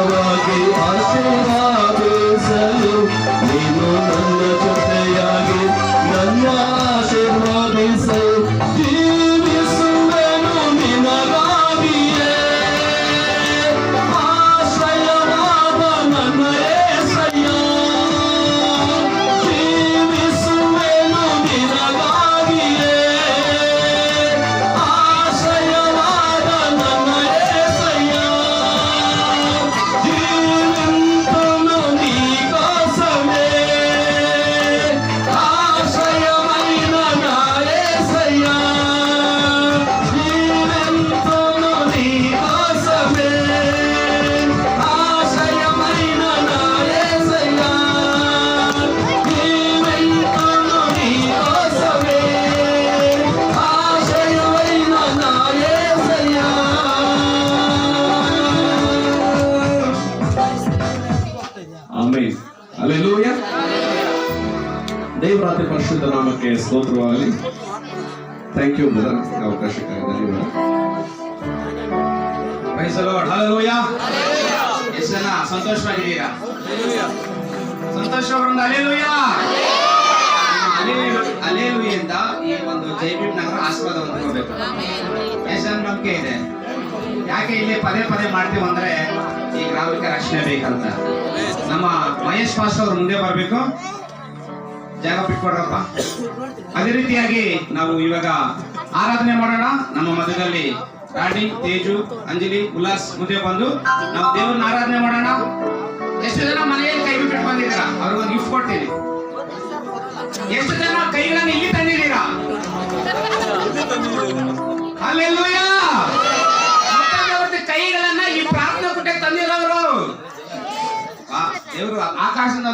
ಬಲವಾಗಿ ಆಶೀರ್ವಾದಿಸಲು ನೀನು ನನ್ನ ಜೊತೆಯಾಗಿ ನನ್ನ ಆಶೀರ್ವಾದಿಸು. ಜೀವಿಸುವೆನು ನಿನಗಾಗಿಯೇ ಆಶ್ರಯವಾದ ನನ್ನ యేసయ్య. ಜೀವಿಸುವೆನು ನಿನಗಾಗಿಯೇ ಆಶ್ರಯವಾದ ನನ್ನ యేసయ్య. జీవింతును నీ కోసమే ఆశ్రయమైన నా యేసయ్య. జీవింతును నీ కోసమే ఆశ్రయమైన నా యేసయ్య. జీవింతును నీ కోసమే ఆశ్రయమైన నా యేసయ్య. ಆಮೆನ್. ಹಲ್ಲೆಲೂಯಾ. ದೇವರ ಅತಿ ಪರಿಶುದ್ಧ ನಾಮಕ್ಕೆ ಸ್ತೋತ್ರವಾಗಲಿ. ಥ್ಯಾಂಕ್ ಯು ಬ್ರದರ್, ಅವಕಾಶಕ್ಕಾಗಿ ಧನ್ಯವಾದ. Praise the Lord. ಹಲ್ಲೆಲೂಯಾ. ಎಷ್ಟು ಜನ ಸಂತೋಷವಾಗಿದ್ದೀರಾ? ಸಂತೋಷವರಿಂದ ಹಲ್ಲೆಲೂಯಾ. ಹಲ್ಲೆಲೂಯಾ ಅಂತ ಈ ಒಂದು ಜೈವಿಕ್ ನಗರ ಆಶೀರ್ವಾದವನ್ನು ತಗೋಬೇಕು. ಎಷ್ಟು ಜನ ನಂಬಿಕೆ ಇದೆ? ಯಾಕೆ ಇಲ್ಲಿ ಪದೇ ಪದೇ ಮಾಡ್ತೀವಿ ಅಂದ್ರೆ ಈ ಗ್ರಾಹಕ ರಕ್ಷಣೆ ಬೇಕಂತ. ನಮ್ಮ ಮಹೇಶ್ ಪಾಸ್ಟರ್ ಅವರು ಮುಂದೆ ಬರಬೇಕು, ಜಾಗ ಬಿಟ್ಕೊಡ್ರಪ್ಪ. ಅದೇ ರೀತಿಯಾಗಿ ನಾವು ಇವಾಗ ಆರಾಧನೆ ಮಾಡೋಣ. ನಮ್ಮ ಮಧ್ಯದಲ್ಲಿ ರಾಣಿ, ತೇಜು, ಅಂಜಲಿ, ಉಲ್ಲಾಸ್ ಮುಂದೆ ಬಂದು ನಾವು ದೇವರನ್ನ ಆರಾಧನೆ ಮಾಡೋಣ. ಎಷ್ಟು ಜನ ಮನೆಯಲ್ಲಿ ಕೈ ಬಿಟ್ಟು ಬಂದಿದ್ದೀರಾ? ಅವ್ರಿಗೊಂದು ಗಿಫ್ಟ್ ಕೊಡ್ತೀನಿ. ಎಷ್ಟು ಜನ ಕೈಗಳನ್ನು ಇಲ್ಲಿ ತಂದಿದ್ದೀರಾ? ಹಲ್ಲೆಲೂಯಾ. ಕೈಗಳನ್ನ ಈ ಪ್ರಾರ್ಥನಾ ಕುಟಕ್ಕೆ ತಂದಿರೋರು ದೇವರು ಆಕಾಶದ